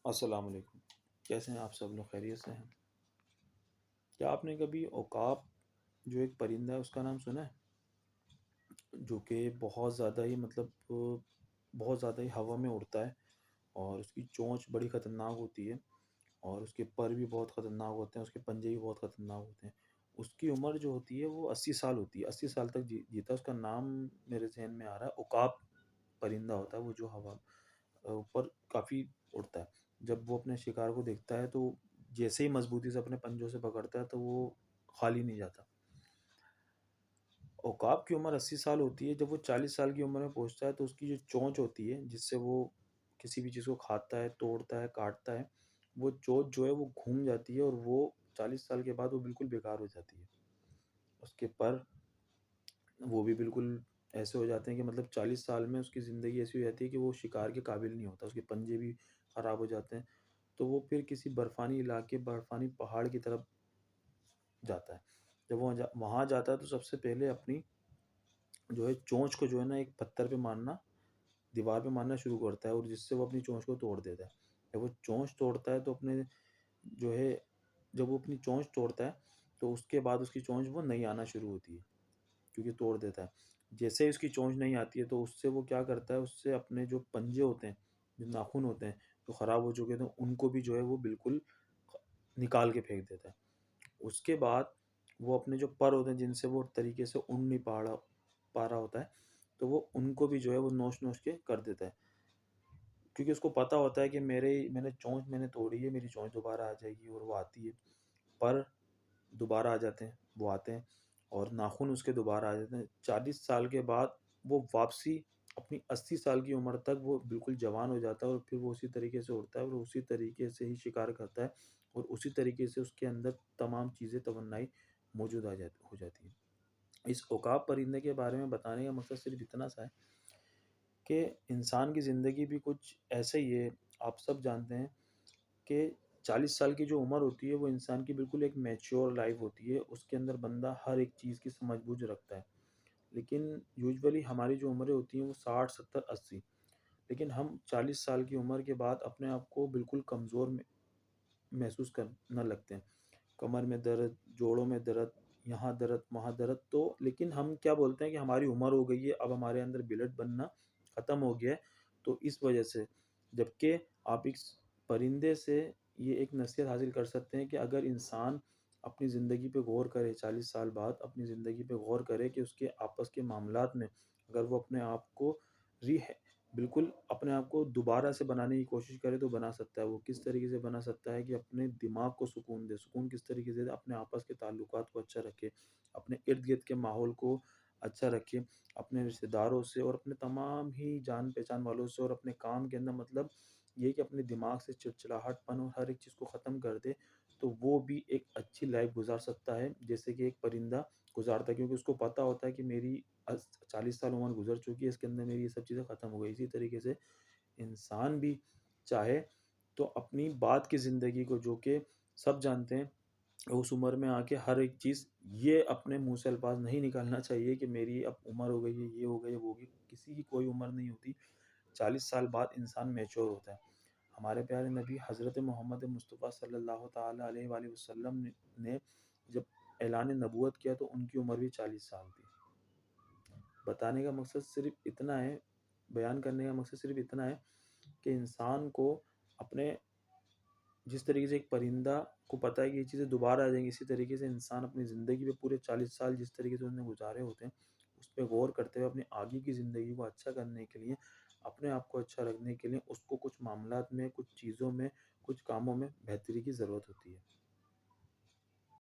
السلام علیکم۔ کیسے ہیں آپ سب لوگ؟ خیریت سے ہیں؟ کیا آپ نے کبھی عقاب جو ایک پرندہ ہے اس کا نام سنا ہے؟ جو کہ بہت زیادہ ہی بہت زیادہ ہی ہوا میں اڑتا ہے، اور اس کی چونچ بڑی خطرناک ہوتی ہے، اور اس کے پر بھی بہت خطرناک ہوتے ہیں، اس کے پنجے بھی بہت خطرناک ہوتے ہیں۔ اس کی عمر جو ہوتی ہے وہ 80 سال ہوتی ہے، 80 سال تک جیتا ہے۔ اس کا نام میرے ذہن میں آ رہا ہے، عقاب پرندہ ہوتا ہے وہ، جو ہوا اوپر کافی اڑتا ہے۔ جب وہ اپنے شکار کو دیکھتا ہے تو جیسے ہی مضبوطی سے اپنے پنجوں سے پکڑتا ہے تو وہ خالی نہیں جاتا۔ عقاب کی عمر 80 سال ہوتی ہے۔ جب وہ 40 سال کی عمر میں پہنچتا ہے تو اس کی جو چونچ ہوتی ہے جس سے وہ کسی بھی چیز کو کھاتا ہے، توڑتا ہے، کاٹتا ہے، وہ چونچ جو ہے وہ گھوم جاتی ہے، اور وہ 40 سال کے بعد وہ بالکل بیکار ہو جاتی ہے۔ اس کے پر وہ بھی بالکل ایسے ہو جاتے ہیں کہ 40 سال میں اس کی زندگی ایسی ہو جاتی ہے کہ وہ شکار کے قابل نہیں ہوتا، اس کے پنجے بھی خراب ہو جاتے ہیں۔ تو وہ پھر کسی برفانی علاقے، برفانی پہاڑ کی طرف جاتا ہے۔ جب وہ وہاں جاتا ہے تو سب سے پہلے اپنی جو ہے چونچ کو جو ہے نا ایک پتھر پہ مارنا، دیوار پہ مارنا شروع کرتا ہے، اور جس سے وہ اپنی چونچ کو توڑ دیتا ہے۔ جب وہ چونچ توڑتا ہے تو جو ہے جب وہ اپنی چونچ توڑتا ہے تو اس کے بعد اس کی چونچ وہ نہیں آنا شروع ہوتی ہے، کیونکہ توڑ دیتا ہے۔ جیسے ہی اس کی چونچ نہیں آتی ہے تو اس سے وہ کیا کرتا ہے، اس سے اپنے جو پنجے ہوتے ہیں، جو ناخن ہوتے ہیں جو خراب ہو چکے تھے، ان کو بھی جو ہے وہ بالکل نکال کے پھینک دیتا ہے۔ اس کے بعد وہ اپنے جو پر ہوتے ہیں جن سے وہ طریقے سے اڑ نہیں پا رہا ہوتا ہے، تو وہ ان کو بھی جو ہے وہ نوچ نوچ کے کر دیتا ہے، کیونکہ اس کو پتہ ہوتا ہے کہ میں نے توڑی ہے، میری چونچ دوبارہ آ جائے گی، اور وہ آتی ہے۔ پر دوبارہ آ جاتے ہیں، وہ آتے ہیں، اور ناخن اس کے دوبارہ آ جاتے ہیں۔ 40 سال کے بعد وہ واپسی اپنی 80 سال کی عمر تک وہ بالکل جوان ہو جاتا ہے، اور پھر وہ اسی طریقے سے اڑتا ہے، اور اسی طریقے سے ہی شکار کرتا ہے، اور اسی طریقے سے اس کے اندر تمام چیزیں توانائی موجود ہو جاتی ہیں۔ اس عقاب پرندے کے بارے میں بتانے کا مقصد صرف اتنا سا ہے کہ انسان کی زندگی بھی کچھ ایسے ہی ہے۔ آپ سب جانتے ہیں کہ 40 سال کی جو عمر ہوتی ہے وہ انسان کی بالکل ایک میچور لائف ہوتی ہے، اس کے اندر بندہ ہر ایک چیز کی سمجھ بوجھ رکھتا ہے۔ لیکن یوجولی ہماری جو عمریں ہوتی ہیں وہ 60 70 80، لیکن ہم 40 سال کی عمر کے بعد اپنے آپ کو بالکل کمزور محسوس کرنے لگتے ہیں۔ کمر میں درد، جوڑوں میں درد، یہاں درد، وہاں درد، تو لیکن ہم کیا بولتے ہیں کہ ہماری عمر ہو گئی ہے، اب ہمارے اندر بلڈ بننا ختم ہو گیا ہے، تو اس وجہ سے۔ جبکہ آپ اس پرندے سے یہ ایک نصیحت حاصل کر سکتے ہیں کہ اگر انسان اپنی زندگی پہ غور کرے، 40 سال بعد اپنی زندگی پہ غور کرے کہ اس کے آپس کے معاملات میں اگر وہ اپنے آپ کو ری بالکل اپنے آپ کو دوبارہ سے بنانے کی کوشش کرے تو بنا سکتا ہے۔ وہ کس طریقے سے بنا سکتا ہے کہ اپنے دماغ کو سکون دے، سکون کس طریقے سے دے، اپنے آپس کے تعلقات کو اچھا رکھے، اپنے ارد گرد کے ماحول کو اچھا رکھے، اپنے رشتہ داروں سے اور اپنے تمام ہی جان پہچان والوں سے، اور اپنے کام کے اندر یہ کہ اپنے دماغ سے چڑچڑاہٹ پن اور ہر ایک چیز کو ختم کر دے، تو وہ بھی ایک اچھی لائف گزار سکتا ہے، جیسے کہ ایک پرندہ گزارتا ہے، کیونکہ اس کو پتہ ہوتا ہے کہ میری 40 سال عمر گزر چکی ہے، اس کے اندر میری یہ سب چیزیں ختم ہو گئی۔ اسی طریقے سے انسان بھی چاہے تو اپنی بعد کی زندگی کو، جو کہ سب جانتے ہیں، اس عمر میں آ کے ہر ایک چیز یہ اپنے منہ سے الفاظ نہیں نکالنا چاہیے کہ میری اب عمر ہو گئی ہے، یہ ہو گئی ہے، وہ ہو گئی۔ کسی کی کوئی عمر نہیں ہوتی، 40 سال بعد انسان میچور ہوتا ہے۔ ہمارے پیارے نبی حضرت محمد مصطفیٰ صلی اللہ تعالیٰ علیہ وآلہ وسلم نے جب اعلان نبوت کیا تو ان کی عمر بھی 40 سال تھی۔ بتانے کا مقصد صرف اتنا ہے، بیان کرنے کا مقصد صرف اتنا ہے کہ انسان کو اپنے جس طریقے سے ایک پرندہ کو پتہ ہے کہ یہ چیزیں دوبارہ آ جائیں گی، اسی طریقے سے انسان اپنی زندگی پہ پورے 40 سال جس طریقے سے انہوں نے گزارے ہوتے ہیں اس پہ غور کرتے ہوئے اپنی آگے کی زندگی کو اچھا کرنے کے لیے، اپنے آپ کو اچھا رکھنے کے لیے اس کو کچھ معاملات میں، کچھ چیزوں میں، کچھ کاموں میں بہتری کی ضرورت ہوتی ہے۔